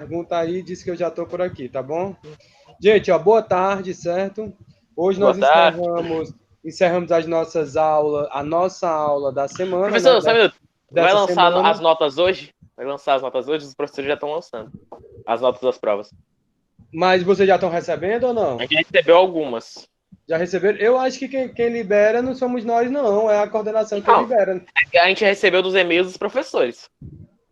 pergunta aí, disse que eu já estou por aqui, tá bom? Gente, ó, boa tarde, certo? Hoje Boa nós tarde. encerramos as nossas aulas, a nossa aula da semana, né? Professor, só um minuto. Vai Dessa lançar semana. as notas hoje? Vai lançar as notas hoje? Os professores já estão lançando as notas das provas. Mas vocês já estão recebendo ou A não? gente recebeu algumas. Já receberam? Eu acho que quem libera não somos nós, não. É a coordenação que Não, libera. a gente recebeu dos e-mails dos professores.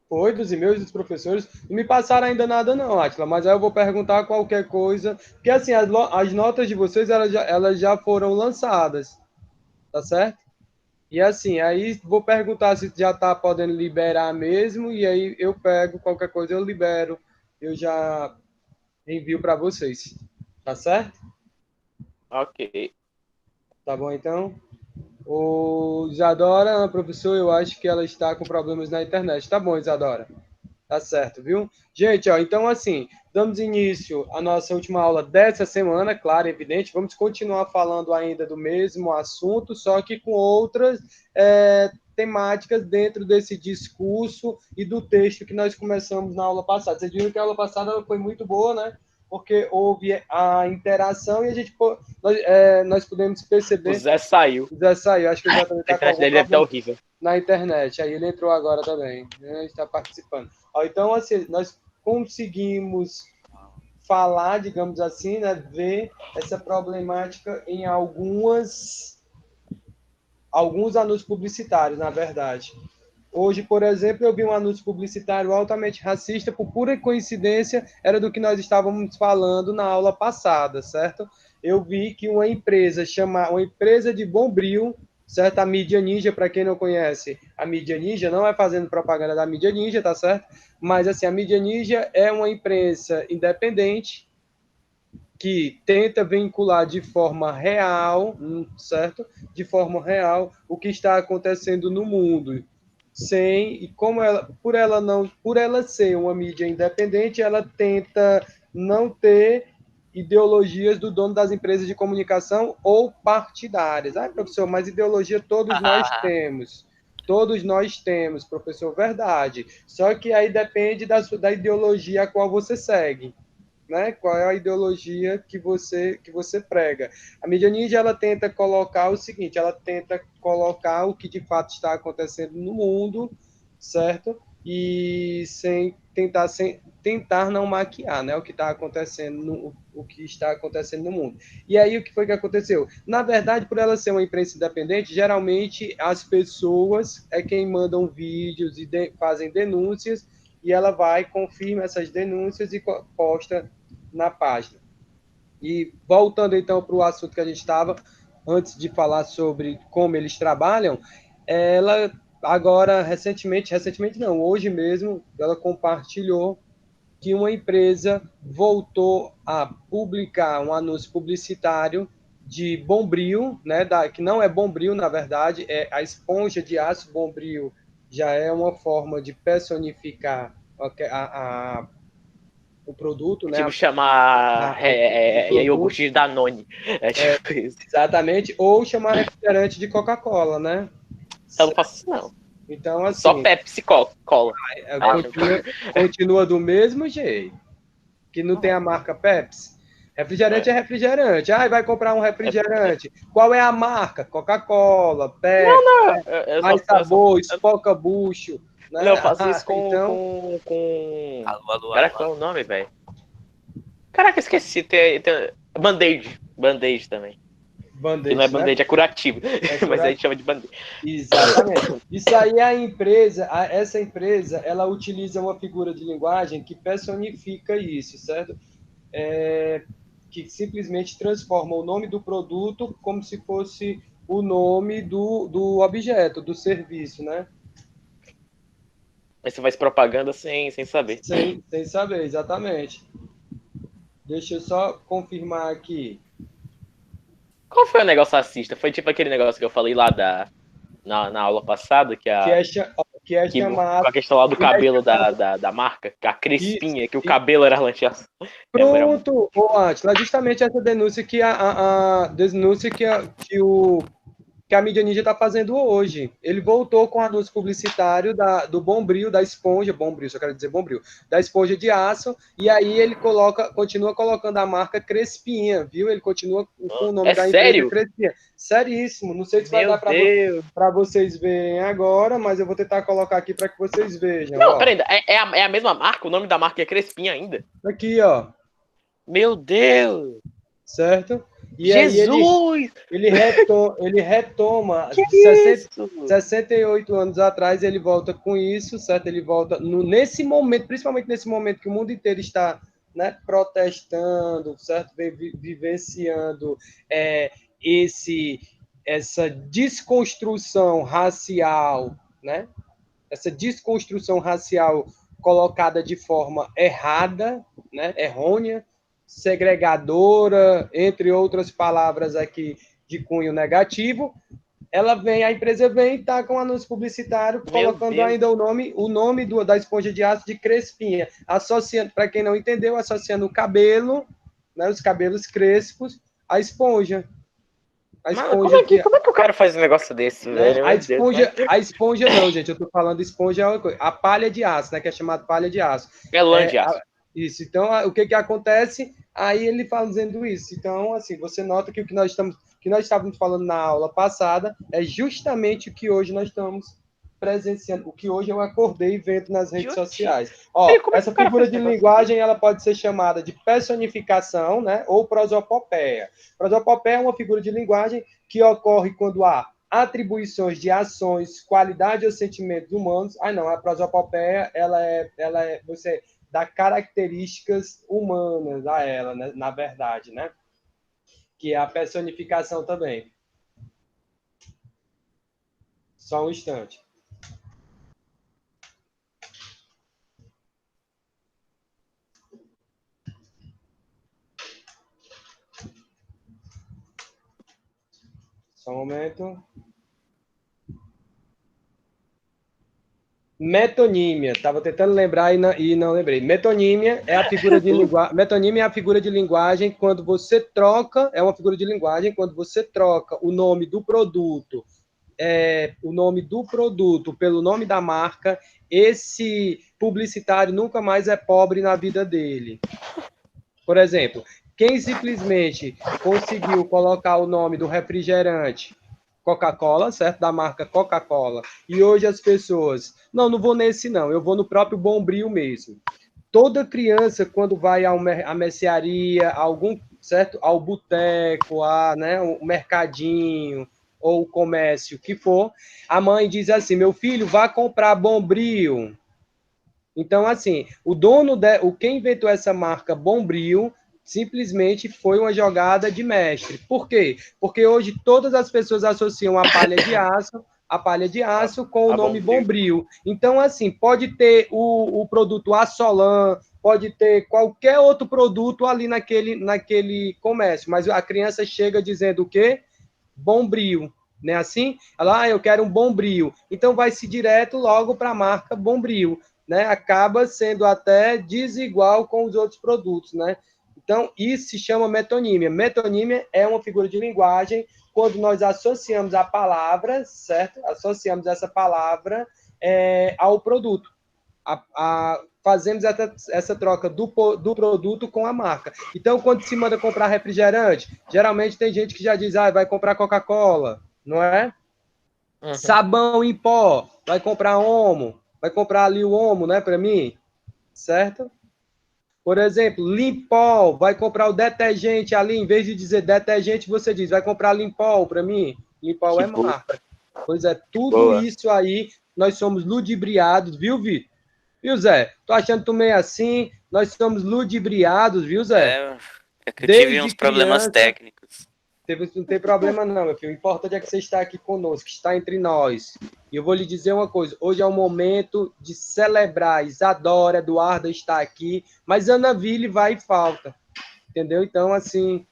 Foi dos e-mails dos professores. Não me passaram ainda nada, não, Atila. Mas aí eu vou perguntar qualquer coisa. Porque assim, as notas de vocês elas já foram lançadas, tá certo? E assim, aí vou perguntar se já está podendo liberar mesmo, e aí eu pego qualquer coisa, eu libero, eu já envio para vocês. Tá certo? Ok. Tá bom então? O Isadora, professor, eu acho que ela está com problemas na internet. Tá bom, Isadora. Tá certo, viu? Gente, ó, então assim, damos início à nossa última aula dessa semana, claro, evidente. Vamos continuar falando ainda do mesmo assunto, só que com outras temáticas dentro desse discurso e do texto que nós começamos na aula passada. Vocês viram que a aula passada foi muito boa, né? Porque houve a interação e nós pudemos O perceber. Zé saiu. Já saiu, acho que já A está com internet algum dele deve estar problema horrível. na internet. Aí ele entrou agora também, né? Está participando. Então, assim, nós conseguimos falar, digamos assim, né? Ver essa problemática em alguns anúncios publicitários, na verdade. Hoje, por exemplo, eu vi um anúncio publicitário altamente racista, por pura coincidência, era do que nós estávamos falando na aula passada, certo? Eu vi que uma empresa de Bombril, certo? A Mídia Ninja, para quem não conhece, a Mídia Ninja não é fazendo propaganda da Mídia Ninja, tá certo? Mas assim, a Mídia Ninja é uma imprensa independente que tenta vincular de forma real, certo? De forma real o que está acontecendo no mundo. Sem e como ela, por ela ser uma mídia independente, ela tenta não ter ideologias do dono das empresas de comunicação ou partidárias. Ah, professor, mas ideologia todos nós temos. Todos nós temos, professor, verdade. Só que aí depende da ideologia a qual você segue, né? Qual é a ideologia que você prega? A mídia ninja ela tenta colocar o seguinte, ela tenta colocar o que de fato está acontecendo no mundo, certo? E sem tentar não maquiar, né? O que está acontecendo o que está acontecendo no mundo. E aí o que foi que aconteceu? Na verdade, por ela ser uma imprensa independente, geralmente as pessoas é quem mandam vídeos e fazem denúncias e ela vai, confirma essas denúncias e posta na página. E voltando então para o assunto que a gente estava, antes de falar sobre como eles trabalham, ela agora, recentemente não, hoje mesmo, ela compartilhou que uma empresa voltou a publicar um anúncio publicitário de Bombril, né, que não é Bombril, na verdade, é a esponja de aço Bombril, já é uma forma de personificar o produto, né? Tipo, chamar O produto, iogurte de Danone. É tipo isso. exatamente, ou chamar refrigerante de Coca-Cola, né? Eu não faço isso, não. Então, Só assim, Pepsi Cola. continua do mesmo jeito, que não tem a marca Pepsi. Refrigerante é refrigerante. Ah, vai comprar um refrigerante. Qual é a marca? Coca-Cola, Não, Pepsi, não. mais sabor, Spoca Bucho, Não, eu né? faço isso Então, com. Alô, alô, Cara, alô, qual é alô. o nome, velho? Caraca, esqueci. Tem... Band-Aid. Band-Aid também. Que não é Band-Aid, né? Band-Aid, é curativo. É Mas a curativo. gente chama de Band-Aid. Exatamente. Isso aí é a empresa, essa empresa, ela utiliza uma figura de linguagem que personifica isso, certo? Que simplesmente transforma o nome do produto como se fosse o nome do objeto, do serviço, né? Aí você faz propaganda sem saber. Sem saber, exatamente. Deixa eu só confirmar aqui. Qual foi o negócio racista? Foi tipo aquele negócio que eu falei lá na aula passada, Que é, que é com chamado. a questão lá do Que é cabelo chamado da marca, a isso, crespinha, que o cabelo era lancheado. Era muito. pronto, Atila, justamente essa denúncia que denúncia que o que a mídia ninja está fazendo hoje. Ele voltou com o anúncio publicitário do Bombril, da esponja, Bombril, só quero dizer Bombril, da esponja de aço, e aí ele continua colocando a marca Crespinha, viu? Ele continua com o nome da empresa Crespinha. Seríssimo, não sei se vai dar para vocês verem agora, mas eu vou tentar colocar aqui para que vocês vejam. Não, peraí, é a mesma marca? O nome da marca é Crespinha ainda? Aqui, ó. Meu Deus! Certo? E Jesus! Aí ele retoma 68 anos atrás, ele volta com isso, certo? Ele volta nesse momento, principalmente nesse momento que o mundo inteiro está, né, protestando, certo? Vivenciando essa desconstrução racial, né? Essa desconstrução racial colocada de forma errada, né? Errônea, segregadora, entre outras palavras aqui de cunho negativo, a empresa vem e está com um anúncio publicitário, colocando ainda o nome da esponja de aço de Crespinha, associando, para quem não entendeu, associando o cabelo, né, os cabelos crespos, à esponja. Como é que o cara faz um negócio desse, velho? A esponja não, gente, eu tô falando esponja é uma coisa. A palha de aço, né, que é chamada palha de aço. É lã de aço. Isso, então, o que acontece? Aí ele fala dizendo isso. Então, assim, você nota que o que nós estávamos falando na aula passada é justamente o que hoje nós estamos presenciando, o que hoje eu acordei vendo nas redes sociais. Ó, essa figura de linguagem, ela pode ser chamada de personificação, né, ou prosopopeia. Prosopopeia é uma figura de linguagem que ocorre quando há atribuições de ações, qualidade ou sentimentos humanos. Não, a prosopopeia, você dá características humanas a ela, né, na verdade, né? Que é a personificação também. Só um instante. Só um momento. Metonímia, estava tentando lembrar e não lembrei. Metonímia é a figura de linguagem. Metonímia é a figura de linguagem quando você troca, é uma figura de linguagem quando você troca o nome do produto, pelo nome da marca, esse publicitário nunca mais é pobre na vida dele. Por exemplo, quem simplesmente conseguiu colocar o nome do refrigerante Coca-Cola, certo? Da marca Coca-Cola. E hoje as pessoas, não vou nesse não, eu vou no próprio Bombril mesmo. Toda criança, quando vai à mercearia, certo? Ao boteco, né, o mercadinho, ou o comércio, que for, a mãe diz assim, meu filho, vá comprar Bombril. Então, assim, quem inventou essa marca Bombril simplesmente foi uma jogada de mestre. Por quê? Porque hoje todas as pessoas associam a palha de aço com o nome Bombril. Então, assim, pode ter o produto Assolan, pode ter qualquer outro produto ali naquele comércio, mas a criança chega dizendo o quê? Bombril, né? Assim, ela, eu quero um Bombril. Então, vai-se direto logo para a marca Bombril, né? Acaba sendo até desigual com os outros produtos, né? Então, isso se chama metonímia. Metonímia é uma figura de linguagem quando nós associamos a palavra, certo? Associamos essa palavra ao produto. Fazemos essa troca do produto com a marca. Então, quando se manda comprar refrigerante, geralmente tem gente que já diz, vai comprar Coca-Cola, não é? Uhum. Sabão em pó, vai comprar Omo, vai comprar ali o Omo, né, para mim, certo? Por exemplo, Limpol, vai comprar o detergente ali, em vez de dizer detergente, você diz, vai comprar Limpol para mim. Limpol é marca. Pois é, tudo isso aí, nós somos ludibriados, viu, Vitor? Viu, Zé? Tô achando tu meio assim, nós somos ludibriados, viu, Zé? É que eu tive uns problemas técnicos. Não tem problema não, meu filho. O importante é que você está aqui conosco, que está entre nós. E eu vou lhe dizer uma coisa, hoje é o momento de celebrar. Isadora, Eduarda está aqui, mas Ana Ville vai e falta. Entendeu? Então, assim...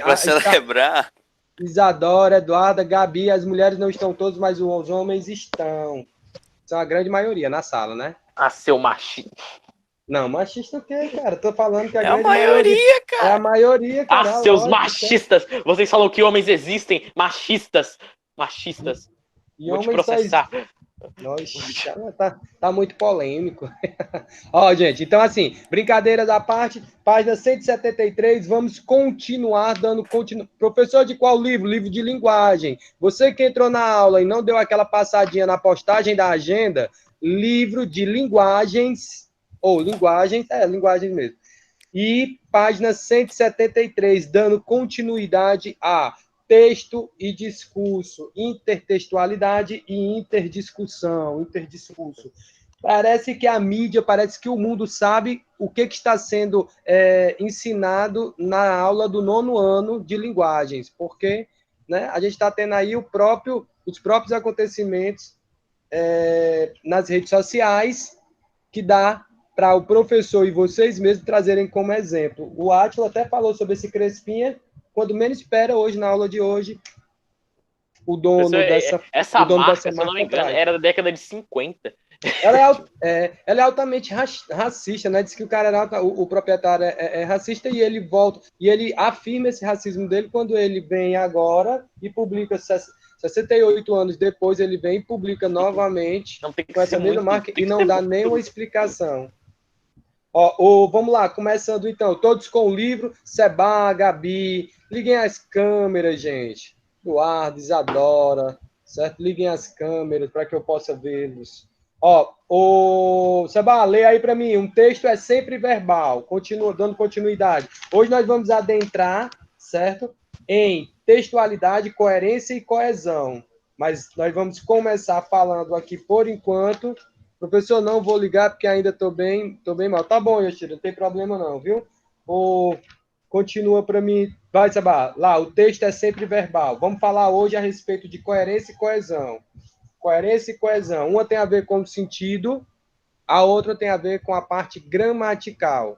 para celebrar... Isadora, Eduarda, Gabi, as mulheres não estão todas, mas os homens estão. São a grande maioria na sala, né? Seu machista. Não, machista o quê, cara? Tô falando que a maioria, cara. É a maioria, cara. Seus machistas! Vocês falam que homens existem, machistas. machistas. E Vou te homens processar. Nossa, tá muito polêmico. Ó, gente, então assim, brincadeiras à parte, página 173, vamos continuar dando Professor, de qual livro? Livro de linguagem. Você que entrou na aula e não deu aquela passadinha na postagem da agenda, livro de linguagens, ou linguagens mesmo. E página 173, dando continuidade a texto e discurso, intertextualidade e interdiscurso. Parece que a mídia, parece que o mundo sabe o que está sendo ensinado na aula do 9º ano de linguagens, porque, né, a gente está tendo aí os próprios acontecimentos nas redes sociais que dá para o professor e vocês mesmos trazerem como exemplo. O Átila até falou sobre esse Crespinha, quando menos espera hoje, na aula de hoje, o dono essa marca, se eu marca não me engano, era da década de 50. Ela é altamente racista, né? Diz que o cara o proprietário é racista e ele volta, e ele afirma esse racismo dele quando ele vem agora e publica 68 anos depois, ele vem e publica novamente com essa mesma marca e não dá nenhuma explicação. Ó, vamos lá, começando então, todos com o livro, Seba, Gabi, liguem as câmeras, gente. Eduardo, Isadora, certo? Liguem as câmeras para que eu possa vê-los. Ó, Seba, lê aí para mim, um texto é sempre verbal, dando continuidade. Hoje nós vamos adentrar, certo? Em textualidade, coerência e coesão. Mas nós vamos começar falando aqui, por enquanto. Professor, não vou ligar porque ainda estou bem mal. Tá bom, Yoshida, não tem problema não, viu? Continua para mim. Vai, Sabá. Lá, o texto é sempre verbal. Vamos falar hoje a respeito de coerência e coesão. Coerência e coesão. Uma tem a ver com o sentido, a outra tem a ver com a parte gramatical.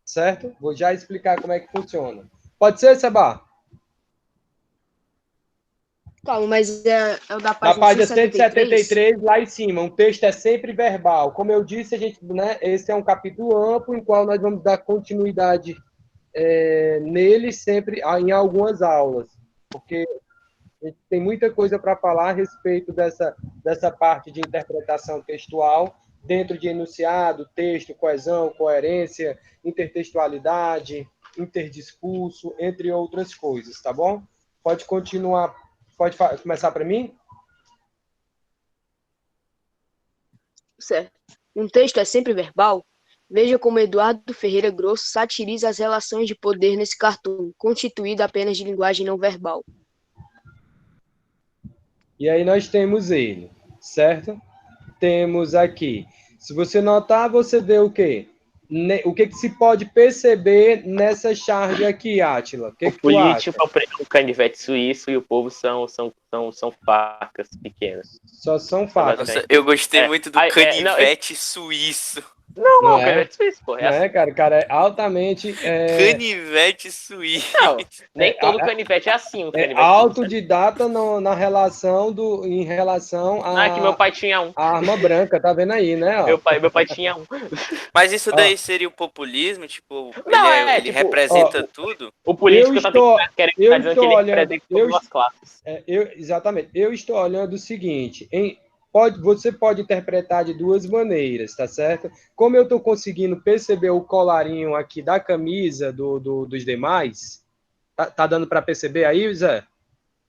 Certo? Vou já explicar como é que funciona. Pode ser, Sabá? Calma, mas é o da página, na página 173, lá em cima. Um texto é sempre verbal. Como eu disse, esse é um capítulo amplo, em qual nós vamos dar continuidade nele sempre em algumas aulas, porque a gente tem muita coisa para falar a respeito dessa parte de interpretação textual, dentro de enunciado, texto, coesão, coerência, intertextualidade, interdiscurso, entre outras coisas, tá bom? Pode continuar. Pode começar para mim? Certo. Um texto é sempre verbal? Veja como Eduardo Ferreira Grosso satiriza as relações de poder nesse cartoon, constituído apenas de linguagem não verbal. E aí nós temos ele, certo? Temos aqui. Se você notar, você vê o quê? O que se pode perceber nessa charge aqui, Átila? O político é um canivete suíço e o povo são facas pequenas. Só são facas. Nossa, eu gostei muito do canivete suíço. Não, canivete suíço, pô. Não é, cara? Cara, é altamente... Canivete suíço. Não, nem todo canivete é assim. É autodidata em relação a... Não, é que meu pai tinha um. A arma branca, tá vendo aí, né? Meu pai tinha um. Mas isso daí seria o populismo? Tipo, não, ele representa tudo? O político também quer dizer que ele representa todas as classes. Exatamente. Eu estou olhando o seguinte... Você pode interpretar de duas maneiras, tá certo? Como eu estou conseguindo perceber o colarinho aqui da camisa dos demais, tá dando para perceber aí, Zé?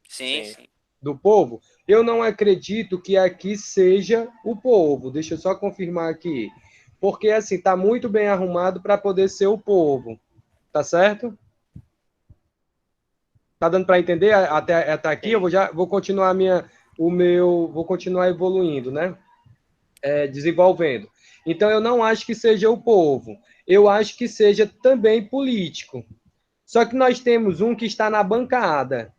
Sim. Do povo? Eu não acredito que aqui seja o povo. Deixa eu só confirmar aqui. Porque, assim, tá muito bem arrumado para poder ser o povo. Tá certo? Tá dando para entender até aqui? Eu vou continuar vou continuar evoluindo, né? Desenvolvendo. Então, eu não acho que seja o povo. Eu acho que seja também político. Só que nós temos um que está na bancada.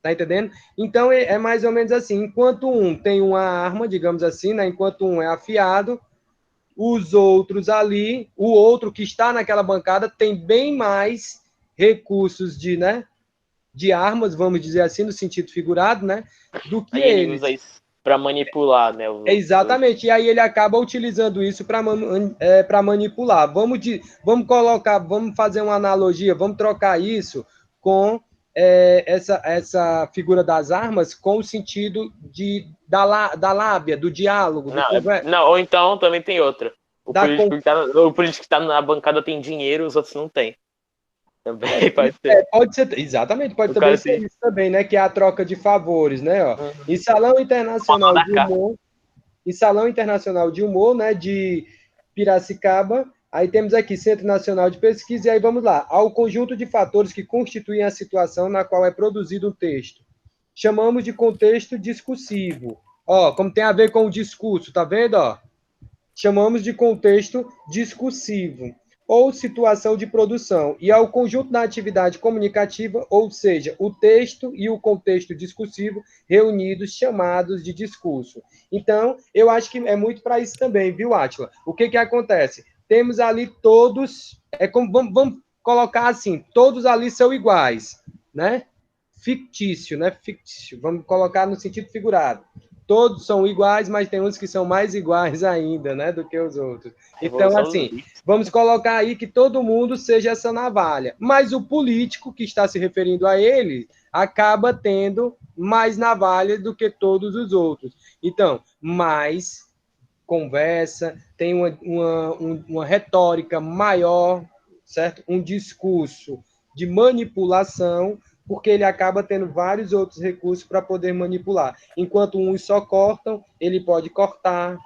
Tá entendendo? Então, é mais ou menos assim. Enquanto um tem uma arma, digamos assim, né? Enquanto um é afiado, os outros ali, o outro que está naquela bancada tem bem mais recursos de armas, vamos dizer assim, no sentido figurado, né? Do que ele usa isso para manipular, né? Exatamente. E aí ele acaba utilizando isso para manipular. Vamos fazer uma analogia, vamos trocar isso com essa figura das armas com o sentido da lábia, do diálogo, do conversa. Não, ou então também tem outra. O político que tá na bancada tem dinheiro, os outros não têm. Também pode ser. Pode ser, exatamente, pode também ser isso também, né? Que é a troca de favores, né? Ó. Em Salão Internacional de Humor, né? De Piracicaba. Aí temos aqui Centro Nacional de Pesquisa, e aí vamos lá. Há o conjunto de fatores que constituem a situação na qual é produzido um texto. Chamamos de contexto discursivo. Ó, como tem a ver com o discurso, tá vendo? Ó? Chamamos de contexto discursivo ou situação de produção, e ao conjunto da atividade comunicativa, ou seja, o texto e o contexto discursivo reunidos, chamados de discurso. Então, eu acho que é muito para isso também, viu, Átila? O que acontece? Temos ali todos, vamos colocar assim, todos ali são iguais, né? Fictício, né? Fictício, vamos colocar no sentido figurado. Todos são iguais, mas tem uns que são mais iguais ainda, né, do que os outros. Então, assim, vamos colocar aí que todo mundo seja essa navalha. Mas o político que está se referindo a ele acaba tendo mais navalha do que todos os outros. Então, mais conversa, tem uma retórica maior, certo? Um discurso de manipulação, porque ele acaba tendo vários outros recursos para poder manipular. Enquanto uns só cortam, ele pode cortar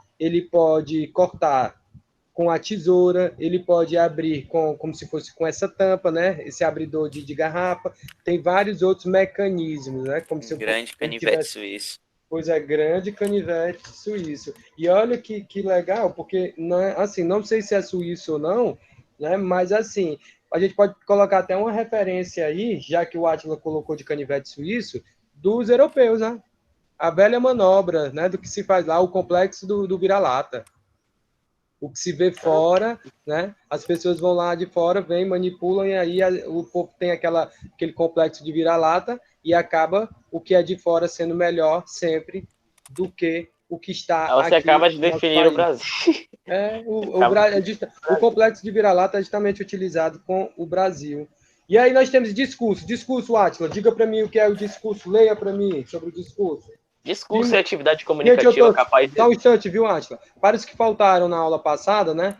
com a tesoura, ele pode abrir como se fosse com essa tampa, né? Esse abridor de garrafa. Tem vários outros mecanismos, né? Como se grande canivete suíço. Pois é, grande canivete suíço. E olha que legal, porque assim, não sei se é suíço ou não, né? Mas assim, a gente pode colocar até uma referência aí, já que o Átila colocou de canivete suíço, dos europeus, né? A velha manobra, né? Do que se faz lá, o complexo do vira-lata. O que se vê fora, né? As pessoas vão lá de fora, vêm, manipulam, e aí o povo tem aquele complexo de vira-lata e acaba o que é de fora sendo melhor sempre do que o que está Você aqui. Você acaba de definir o Brasil. O complexo de vira-lata é justamente utilizado com o Brasil. E aí nós temos discurso. Discurso, Átila, diga para mim o que é o discurso. Leia para mim sobre o discurso. Discurso é atividade comunicativa capaz de... Só um instante, viu, Átila? Para os que faltaram na aula passada, né?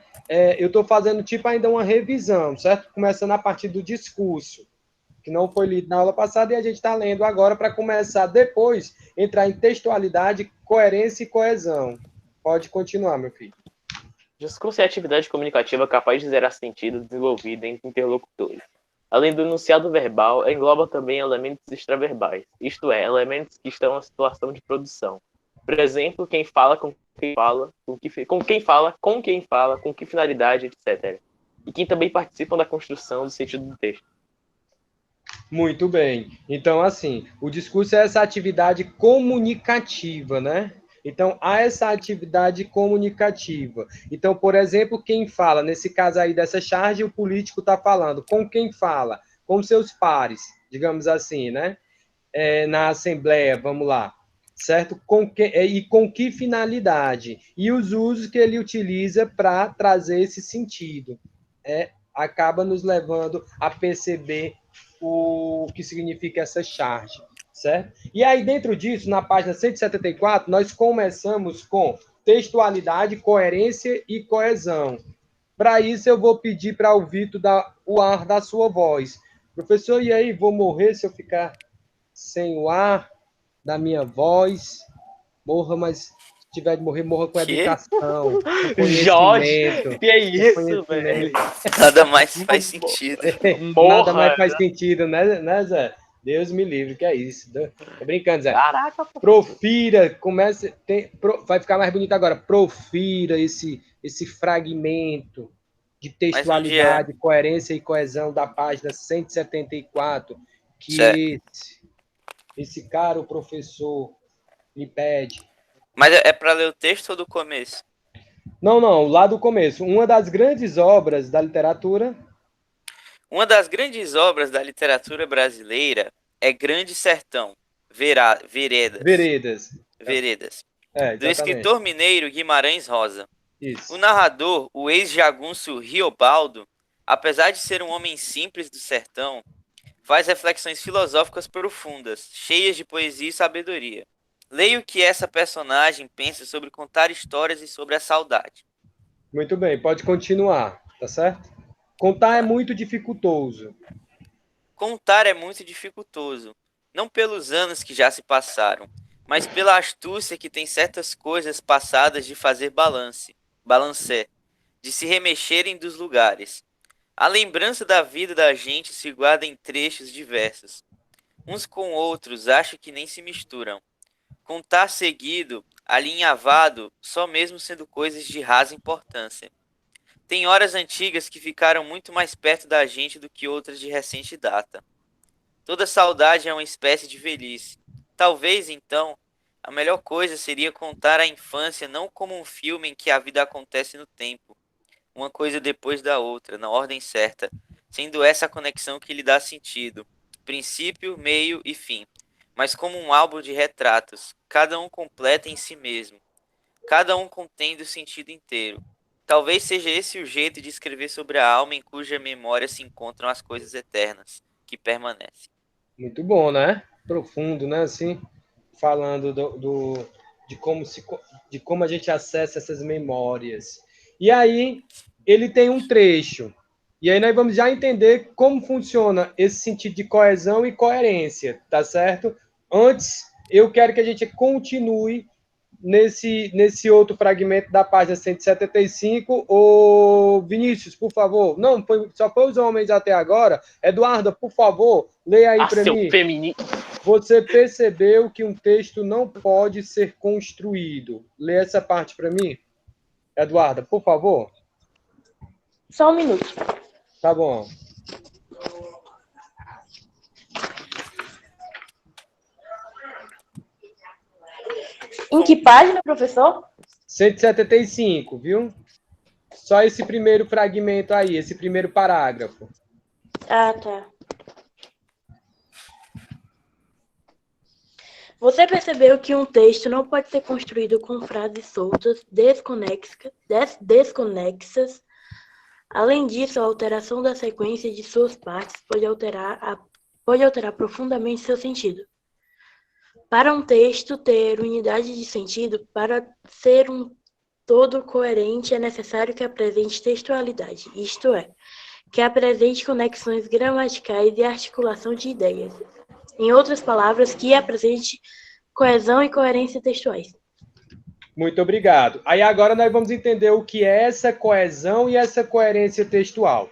Eu estou fazendo tipo ainda uma revisão, certo? Começando a partir do discurso, que não foi lido na aula passada, e a gente está lendo agora para começar depois, entrar em textualidade, coerência e coesão. Pode continuar, meu filho. Discurso é atividade comunicativa capaz de gerar sentido desenvolvido entre interlocutores. Além do enunciado verbal, engloba também elementos extraverbais, isto é, elementos que estão em situação de produção. Por exemplo, quem fala, com quem fala, com que finalidade, etc. E quem também participam da construção do sentido do texto. Muito bem. Então, assim, o discurso é essa atividade comunicativa, né? Então, há essa atividade comunicativa. Então, por exemplo, quem fala, nesse caso aí dessa charge, o político está falando. Com quem fala? Com seus pares, digamos assim, né? Na Assembleia, vamos lá. Certo? E com que finalidade? E os usos que ele utiliza para trazer esse sentido. Acaba nos levando a perceber o que significa essa charge. Certo? E aí, dentro disso, na página 174, nós começamos com textualidade, coerência e coesão. Para isso, eu vou pedir para o Vitor dar o ar da sua voz. Professor, e aí, vou morrer se eu ficar sem o ar da minha voz? Morra, mas se tiver de morrer, morra com educação. Com Jorge, que é isso, velho? Nada mais faz sentido. Nada mais faz sentido, né, Zé? Deus me livre, que é isso. Tô brincando, Zé. Caraca, profira, vai ficar mais bonito agora. Profira esse fragmento de textualidade, coerência e coesão da página 174, que esse cara, o professor, me pede. Mas é para ler o texto ou do começo? Não, lá do começo. Uma das grandes obras da literatura... Uma das grandes obras da literatura brasileira é Grande Sertão, Veredas. Do escritor mineiro Guimarães Rosa. Isso. O narrador, o ex-jagunço Riobaldo, apesar de ser um homem simples do sertão, faz reflexões filosóficas profundas, cheias de poesia e sabedoria. Leia o que essa personagem pensa sobre contar histórias e sobre a saudade. Muito bem, pode continuar, tá certo? Contar é Tá. muito dificultoso. Contar é muito dificultoso, não pelos anos que já se passaram, mas pela astúcia que tem certas coisas passadas de fazer balancé, de se remexerem dos lugares. A lembrança da vida da gente se guarda em trechos diversos. Uns com outros acho que nem se misturam. Contar seguido, alinhavado, só mesmo sendo coisas de rasa importância. Tem horas antigas que ficaram muito mais perto da gente do que outras de recente data. Toda saudade é uma espécie de velhice. Talvez, então, a melhor coisa seria contar a infância não como um filme em que a vida acontece no tempo, uma coisa depois da outra, na ordem certa, sendo essa a conexão que lhe dá sentido, princípio, meio e fim, mas como um álbum de retratos, cada um completa em si mesmo, cada um contendo o sentido inteiro. Talvez seja esse o jeito de escrever sobre a alma em cuja memória se encontram as coisas eternas, que permanecem. Muito bom, né? Profundo, né? Assim, falando de como a gente acessa essas memórias. E aí, ele tem um trecho. E aí nós vamos já entender como funciona esse sentido de coesão e coerência, tá certo? Antes, eu quero que a gente continue nesse outro fragmento da página 175. Ô, Vinícius, por favor. Não, só foi os homens até agora. Eduardo, por favor, leia aí para seu mim. feminista. Você percebeu que um texto não pode ser construído. Lê essa parte para mim. Eduardo, por favor. Só um minuto. Tá bom. Em que página, professor? 175, viu? Só esse primeiro fragmento aí, esse primeiro parágrafo. Ah, tá. Você percebeu que um texto não pode ser construído com frases soltas, desconexas. Além disso, a alteração da sequência de suas partes pode alterar profundamente seu sentido. Para um texto ter unidade de sentido, para ser um todo coerente, é necessário que apresente textualidade, isto é, que apresente conexões gramaticais e articulação de ideias. Em outras palavras, que apresente coesão e coerência textuais. Muito obrigado. Aí agora nós vamos entender o que é essa coesão e essa coerência textual.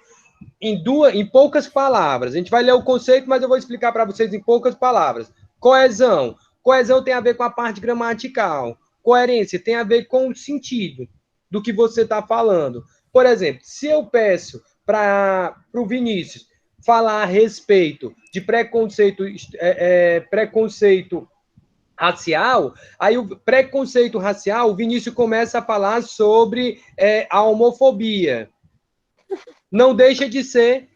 Em poucas palavras. A gente vai ler o conceito, mas eu vou explicar para vocês em poucas palavras. Coesão. Coesão tem a ver com a parte gramatical. Coerência tem a ver com o sentido do que você está falando. Por exemplo, se eu peço para o Vinícius falar a respeito de preconceito racial, aí o preconceito racial, o Vinícius começa a falar sobre a homofobia. Não deixa de ser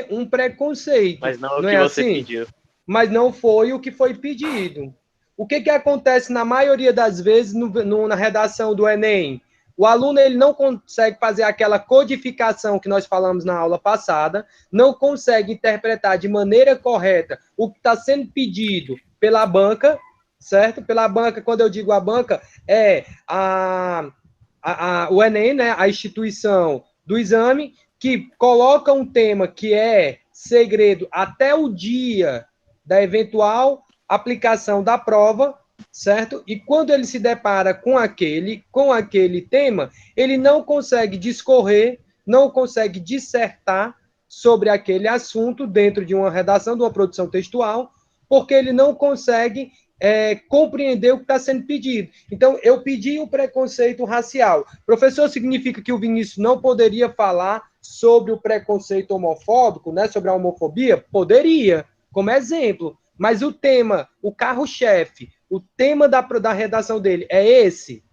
um preconceito. Mas não é o não que é você assim? pediu. Mas não foi o que foi pedido. O que acontece na maioria das vezes na redação do Enem? O aluno ele não consegue fazer aquela codificação que nós falamos na aula passada, não consegue interpretar de maneira correta o que está sendo pedido pela banca, certo? Pela banca, quando eu digo a banca, é o Enem, né? A instituição do exame, que coloca um tema que é segredo até o dia da eventual aplicação da prova, certo? E quando ele se depara com aquele tema, ele não consegue discorrer, não consegue dissertar sobre aquele assunto dentro de uma redação, de uma produção textual, porque ele não consegue compreender o que está sendo pedido. Então, eu pedi o preconceito racial. Professor, significa que o Vinícius não poderia falar sobre o preconceito homofóbico, né? Sobre a homofobia? Poderia, como exemplo. Mas o tema, o carro-chefe, o tema da redação dele é esse?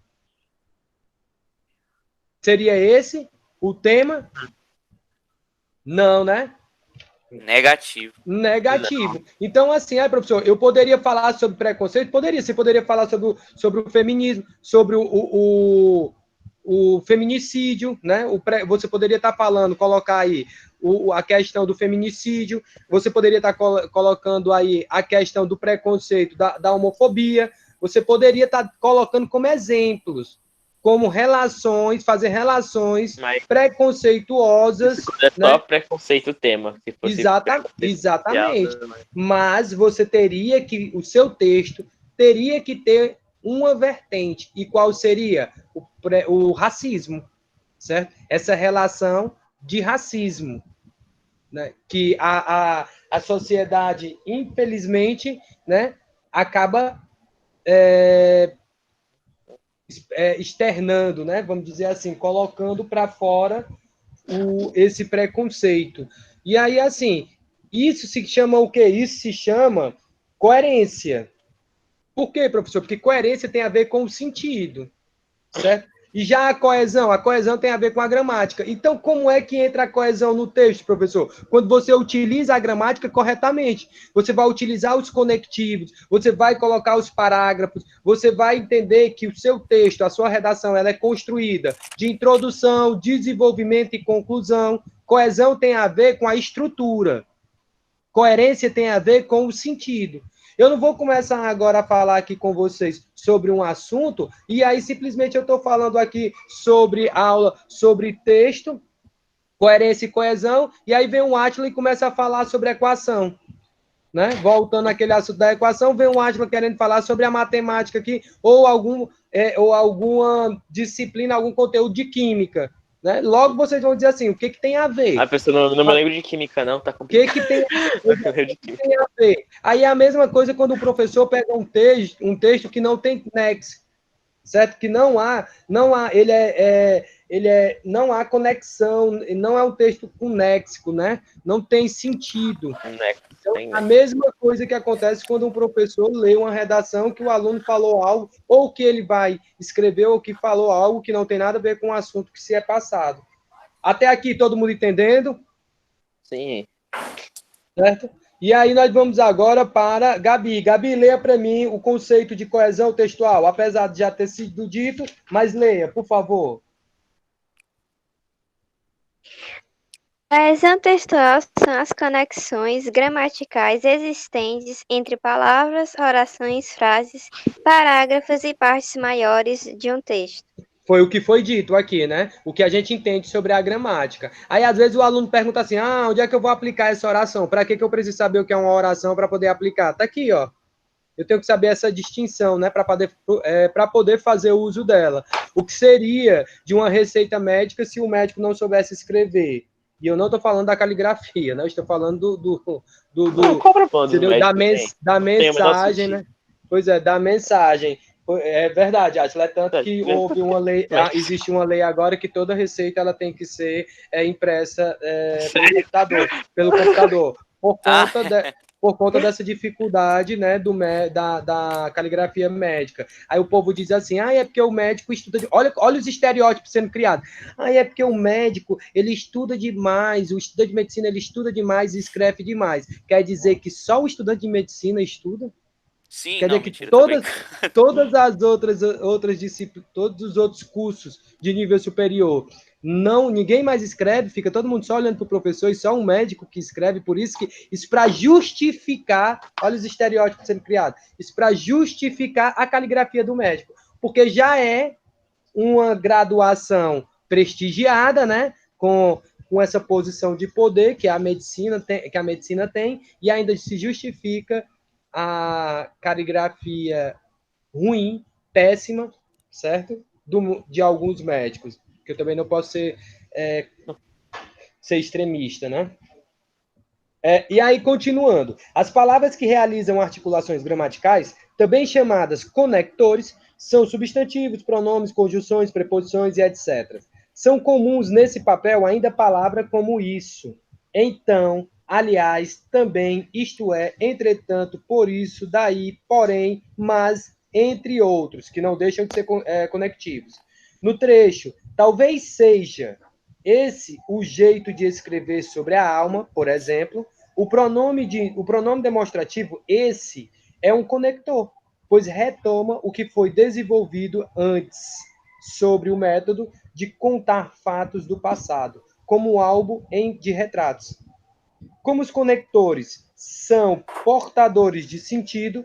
Seria esse o tema? Não, né? Negativo. Negativo. Então, assim, professor, eu poderia falar sobre preconceito? Poderia. Você poderia falar sobre o feminismo, sobre o feminicídio, né? Você poderia estar falando, colocar aí a questão do feminicídio, você poderia estar colocando aí a questão do preconceito, da homofobia, você poderia estar colocando como exemplos, como relações, fazer relações preconceituosas. Isso é só, né? Preconceito o tema. Se fosse exatamente. Mas você teria que, o seu texto teria que ter uma vertente. E qual seria? O racismo, certo? Essa relação de racismo, né? Que a sociedade, infelizmente, né, acaba externando, né? Vamos dizer assim, colocando para fora esse preconceito. E aí, assim, isso se chama o quê? Isso se chama coerência. Por quê, professor? Porque coerência tem a ver com o sentido, certo? E já a coesão tem a ver com a gramática. Então, como é que entra a coesão no texto, professor? Quando você utiliza a gramática corretamente. Você vai utilizar os conectivos, você vai colocar os parágrafos, você vai entender que o seu texto, a sua redação, ela é construída de introdução, desenvolvimento e conclusão. Coesão tem a ver com a estrutura. Coerência tem a ver com o sentido. Eu não vou começar agora a falar aqui com vocês sobre um assunto, e aí simplesmente eu estou falando aqui sobre aula, sobre texto, coerência e coesão, e aí vem um Átila e começa a falar sobre equação. Né? Voltando àquele assunto da equação, vem um Átila querendo falar sobre a matemática aqui, ou alguma disciplina, algum conteúdo de química. Né? Logo vocês vão dizer assim, o que tem a ver? A pessoa não me lembro de química, não, tá complicado. O que tem a ver? Aí é a mesma coisa quando o professor pega um texto que não tem nexo, certo? Que não há, não há conexão, não é um texto com léxico, né? Não tem sentido. Então, a mesma coisa que acontece quando um professor lê uma redação que o aluno falou algo, ou que ele vai escrever, ou que falou algo que não tem nada a ver com o assunto que se é passado. Até aqui, todo mundo entendendo? Sim. Certo? E aí nós vamos agora para Gabi. Gabi, leia para mim o conceito de coesão textual, apesar de já ter sido dito, mas leia, por favor. Coesão textual são as conexões gramaticais existentes entre palavras, orações, frases, parágrafos e partes maiores de um texto. Foi o que foi dito aqui, né? O que a gente entende sobre a gramática. Aí, às vezes, o aluno pergunta assim, onde é que eu vou aplicar essa oração? Para que eu preciso saber o que é uma oração para poder aplicar? Tá aqui, ó. Eu tenho que saber essa distinção, né? Para poder fazer o uso dela. O que seria de uma receita médica se o médico não soubesse escrever? E eu não estou falando da caligrafia, né? Eu estou falando da mensagem, né? Pois é, da mensagem. É verdade, Atila, é tanto que houve uma lei, existe uma lei agora que toda receita ela tem que ser impressa pelo computador, por conta dessa dificuldade, né, da caligrafia médica. Aí o povo diz assim, é porque o médico estuda... Olha os estereótipos sendo criados. É porque o médico, ele estuda demais, o estudante de medicina, ele estuda demais e escreve demais. Quer dizer que só o estudante de medicina estuda? Sim, quer não, dizer mentira, que todas as outras disciplinas, todos os outros cursos de nível superior, ninguém mais escreve, fica todo mundo só olhando para o professor e só um médico que escreve, por isso para justificar, olha os estereótipos sendo criados, isso para justificar a caligrafia do médico, porque já é uma graduação prestigiada, né, com essa posição de poder que a medicina tem, e ainda se justifica a caligrafia ruim, péssima, certo? De alguns médicos, que eu também não posso ser extremista, né? E aí, continuando, as palavras que realizam articulações gramaticais, também chamadas conectores, são substantivos, pronomes, conjunções, preposições e etc. São comuns nesse papel ainda a palavra como isso, então, aliás, também, isto é, entretanto, por isso, daí, porém, mas, entre outros, que não deixam de ser conectivos. No trecho, talvez seja esse o jeito de escrever sobre a alma, por exemplo, o pronome demonstrativo, esse, é um conector, pois retoma o que foi desenvolvido antes sobre o método de contar fatos do passado. como um álbum de retratos. Como os conectores são portadores de sentido,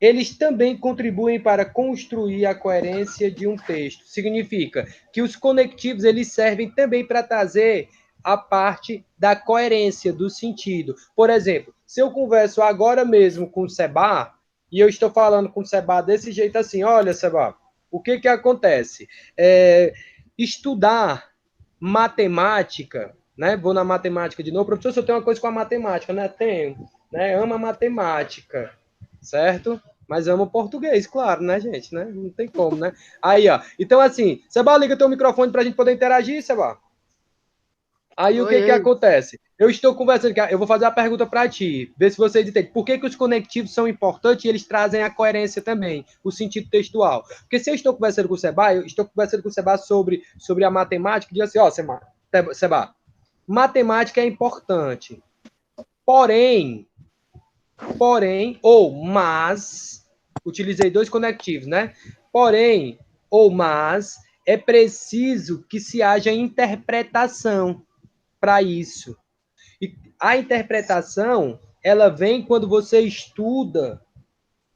eles também contribuem para construir a coerência de um texto. Significa que os conectivos eles servem também para trazer a parte da coerência do sentido. Por exemplo, se eu converso agora mesmo com o Seba, e eu estou falando com o Seba desse jeito assim, olha, Seba, o que acontece? Estudar matemática, né? Vou na matemática de novo. Professor, se eu tenho uma coisa com a matemática, né? Tenho, né? Amo a matemática, certo? Mas amo o português, claro, né, gente? Né? Não tem como, né? Aí, ó. Então, assim, Seba, liga teu microfone para a gente poder interagir, Seba. Aí, o que acontece? Eu estou conversando, eu vou fazer a pergunta para ti, ver se você entende. Por que os conectivos são importantes e eles trazem a coerência também, o sentido textual? Porque se eu estou conversando com o Seba, eu estou conversando com o Seba sobre a matemática, e diz assim, ó, Seba, matemática é importante. Porém, mas, utilizei dois conectivos, né? Porém, mas, é preciso que se haja interpretação para isso. E a interpretação, ela vem quando você estuda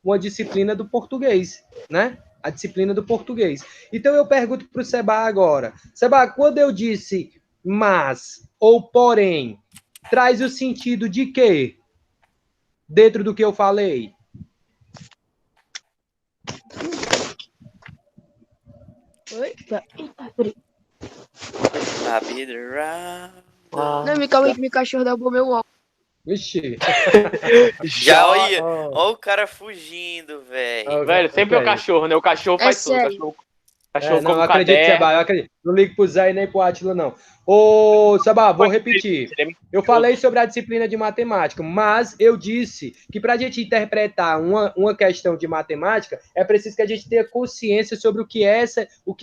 uma disciplina do português, né? A disciplina do português. Então, eu pergunto para o Seba agora. Seba, quando eu disse mas ou porém, traz o sentido de quê? Dentro do que eu falei? Oi? Não, calma aí que meu cachorro derrubou meu óculos. Vixe. Já olha, ó o cara fugindo, velho. Velho, sempre é o cachorro, né? O cachorro faz tudo. O cachorro não, come eu acredito, caderno. Seba, eu acredito. Não ligo pro Zé e nem pro Átila, não. Ô, Seba, vou repetir. Eu falei sobre a disciplina de matemática, mas eu disse que para a gente interpretar uma questão de matemática, é preciso que a gente tenha consciência sobre o que é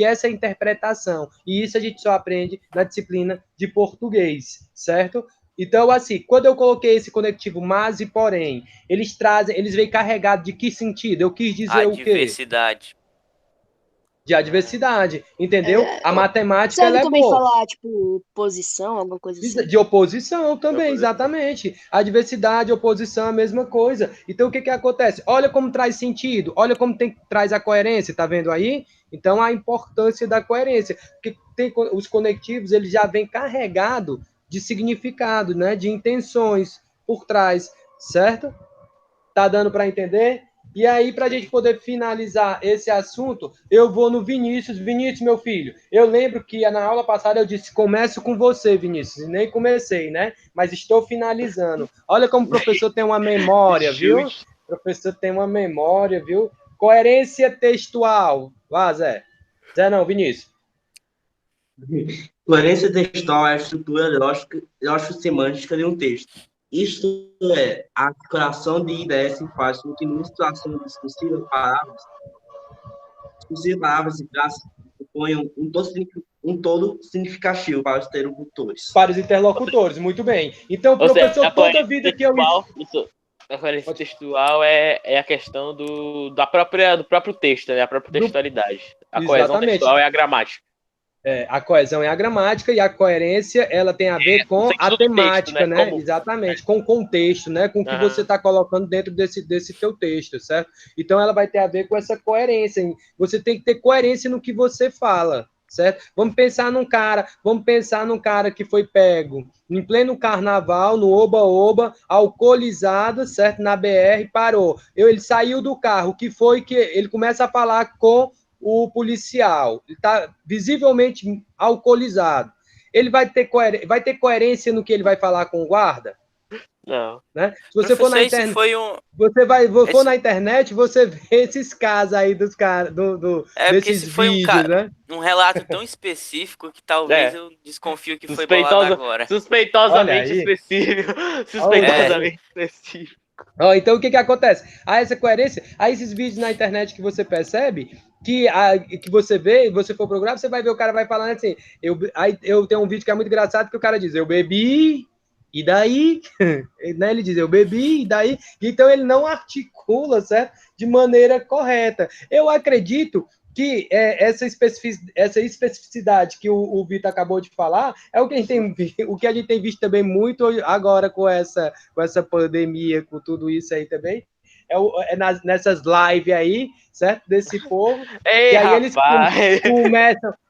essa interpretação. E isso a gente só aprende na disciplina de português, certo? Então, assim, quando eu coloquei esse conectivo mas e porém, eles vêm carregados de que sentido? Eu quis dizer o quê? Adversidade. De adversidade, entendeu? A matemática, Serve ela é também boa. falar, tipo, posição, alguma coisa assim? De oposição também, exatamente. Adversidade, oposição, a mesma coisa. Então, o que acontece? Olha como traz sentido, olha como traz a coerência, tá vendo aí? Então, a importância da coerência. Porque os conectivos, eles já vêm carregados de significado, né? De intenções por trás, certo? Tá dando para entender? E aí, para a gente poder finalizar esse assunto, eu vou no Vinícius. Vinícius, meu filho, eu lembro que na aula passada eu disse, começo com você, Vinícius, e nem comecei, né? Mas estou finalizando. Olha como o professor tem uma memória, viu? O professor tem uma memória, viu? Coerência textual. Vá, Zé. Zé não, Vinícius. Coerência textual é a estrutura lógico-semântica de um texto. Isto é, a articulação de ideias se faz com que, numa situação discursiva, palavras e frases proponham um todo significativo para os interlocutores. Para os interlocutores, muito bem. Então, professor, toda a vida que eu... A coerência textual é a questão do próprio texto, né? A própria textualidade. A coesão textual é a gramática. A coesão é a gramática e a coerência ela tem a ver com a temática, texto, né? Como... Exatamente, com o contexto, né? Com o que você está colocando dentro desse teu texto, certo? Então ela vai ter a ver com essa coerência. Você tem que ter coerência no que você fala, certo? Vamos pensar num cara que foi pego em pleno carnaval, no oba-oba, alcoolizado, certo? Na BR, parou. Ele saiu do carro, que foi que ele começa a falar com o policial, ele está visivelmente alcoolizado. Ele vai ter coerência no que ele vai falar com o guarda? Não. Né? Se você for na internet, for na internet, você vê esses casos aí dos caras, desses vídeos, né? Um relato tão específico que talvez eu desconfio que foi bolado agora. Suspeitosamente específico. Suspeitosamente específico. Então, o que acontece? Essa coerência, esses vídeos na internet que você percebe, que você vê, você for procurar, você vai ver o cara vai falando assim, eu tenho um vídeo que é muito engraçado, que o cara diz, eu bebi, e daí? Né? Ele diz, eu bebi, e daí? Então, ele não articula, certo? De maneira correta. Eu acredito que essa especificidade que o Vitor acabou de falar é o que a gente tem visto também muito agora com essa pandemia, com tudo isso aí também. Nessas lives aí, certo? Desse povo. Ei, E aí eles rapaz!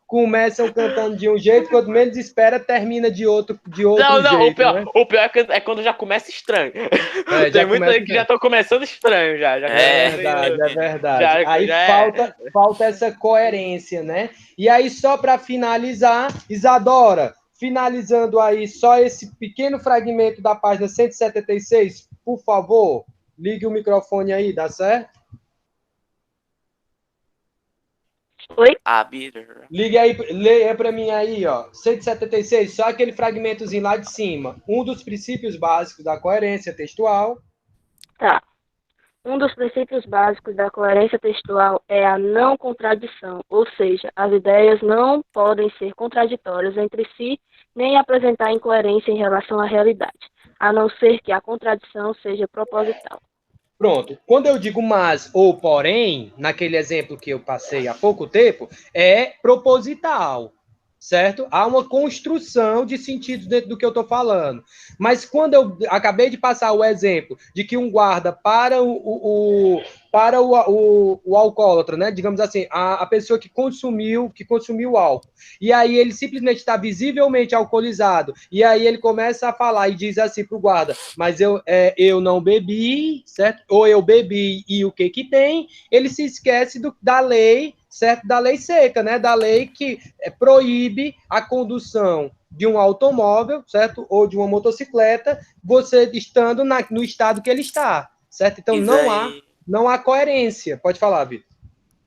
começam cantando de um jeito, quando menos espera, termina de outro Não, jeito, né? o pior é quando já começa estranho. Já Tem muitos começa aí que já estão começando estranho já. É verdade, é verdade. Aí já é. falta essa coerência, né? E aí, só para finalizar, Isadora, finalizando aí só esse pequeno fragmento da página 176, por favor, ligue o microfone aí, dá certo? Oi? Abir. Leia para mim aí, ó, 176, só aquele fragmentozinho lá de cima. Um dos princípios básicos da coerência textual. Tá. Um dos princípios básicos da coerência textual é a não contradição, ou seja, as ideias não podem ser contraditórias entre si, nem apresentar incoerência em relação à realidade, a não ser que a contradição seja proposital. Pronto. Quando eu digo mas ou porém, naquele exemplo que eu passei há pouco tempo, é proposital, certo? Há uma construção de sentido dentro do que eu estou falando. Mas quando eu acabei de passar o exemplo de que um guarda para o alcoólatra, né? Digamos assim, a pessoa que consumiu álcool. E aí ele simplesmente está visivelmente alcoolizado. E aí ele começa a falar e diz assim para o guarda, mas eu não bebi, certo? Ou eu bebi e o que tem? Ele se esquece da lei, certo? Da lei seca, né? Da lei que proíbe a condução de um automóvel, certo? Ou de uma motocicleta, você estando no estado que ele está, certo? Então não há coerência. Pode falar, Vitor.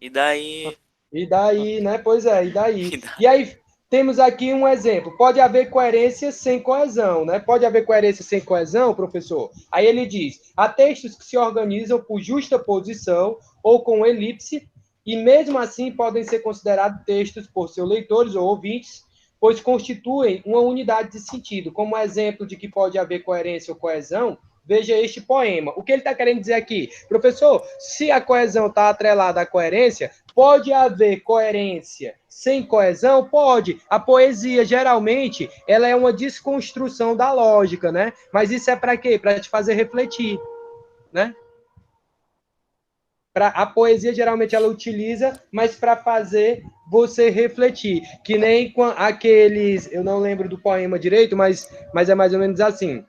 E daí? E daí, né? Pois é, e daí? E aí temos aqui um exemplo. Pode haver coerência sem coesão, né? Pode haver coerência sem coesão, professor? Aí ele diz: há textos que se organizam por justa posição ou com elipse, e mesmo assim podem ser considerados textos por seus leitores ou ouvintes, pois constituem uma unidade de sentido. Como exemplo de que pode haver coerência ou coesão, veja este poema. O que ele está querendo dizer aqui? Professor, se a coesão está atrelada à coerência, pode haver coerência sem coesão? Pode. A poesia, geralmente, ela é uma desconstrução da lógica, né? Mas isso é para quê? Para te fazer refletir, né? A poesia, geralmente, ela utiliza, mas para fazer você refletir. Que nem aqueles... Eu não lembro do poema direito, mas é mais ou menos assim.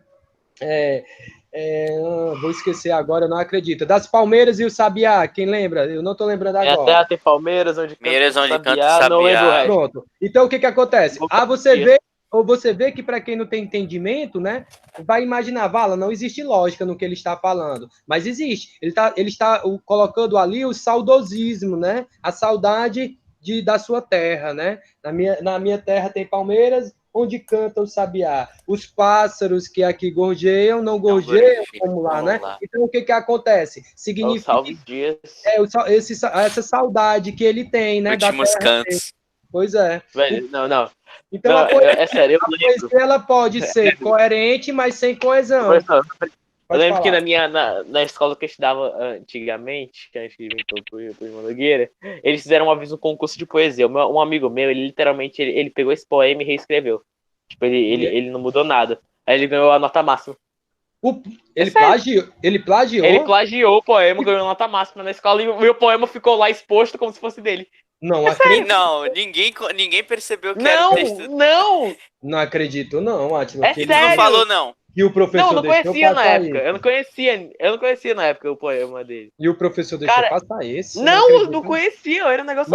Vou esquecer agora, eu não acredito. Das Palmeiras e o Sabiá, quem lembra? Eu não estou lembrando agora. Até tem Palmeiras, onde canta o Sabiá, não lembro o resto. Pronto. Então, o que acontece? Você vê que, para quem não tem entendimento, né, vai imaginar, Vala, não existe lógica no que ele está falando. Mas existe. Ele está colocando ali o saudosismo, né? A saudade da sua terra, né? Na minha terra tem Palmeiras, onde canta o sabiá. Os pássaros que aqui gorjeiam, não gorjeiam como lá, né? Então, o que acontece? Significa essa saudade que ele tem, né? Últimos cantos. Pois é. Não. Então, não, é sério, eu lembro. Ela pode ser coerente, mas sem coesão. Eu lembro que na escola que eu estudava antigamente, que a gente inventou pro Irmão Nogueira, eles fizeram uma vez um concurso de poesia. Um amigo meu, ele literalmente ele pegou esse poema e reescreveu. Tipo, ele não mudou nada. Aí ele ganhou a nota máxima. Ele plagiou? Ele plagiou o poema, ganhou a nota máxima na escola e o poema ficou lá exposto como se fosse dele. Não acredito. Não, ninguém percebeu que era o texto. Não acredito, não, Átila. Ele não falou, não. E o professor não conhecia na época. Isso. Eu não conhecia na época o poema dele. E o professor deixou passar esse? Não conhecia, era um negócio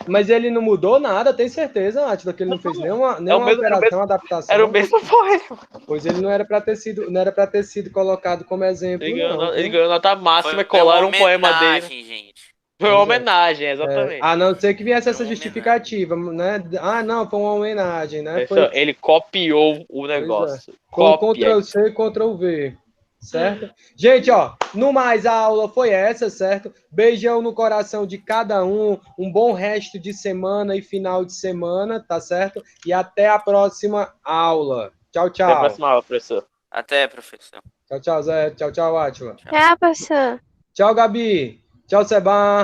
mas ele não mudou nada, tem certeza, Átila, que ele não fez nenhuma alteração, adaptação. Era o mesmo poema. Pois ele não era para ter sido colocado como exemplo. Ele ganhou nota máxima e colaram um poema dele. Gente. Foi uma homenagem, exatamente. A não ser que viesse essa justificativa, né? Ah, não, foi uma homenagem, né? Ele copiou o negócio. Foi Ctrl-C, Ctrl-V, certo? Gente, no mais, a aula foi essa, certo? Beijão no coração de cada um, um bom resto de semana e final de semana, tá certo? E até a próxima aula. Tchau, tchau. Até a próxima aula, professor. Até, professor. Tchau, Zé. Tchau, Átila. Tchau, professor. Tchau, Gabi. Tchau, Seban.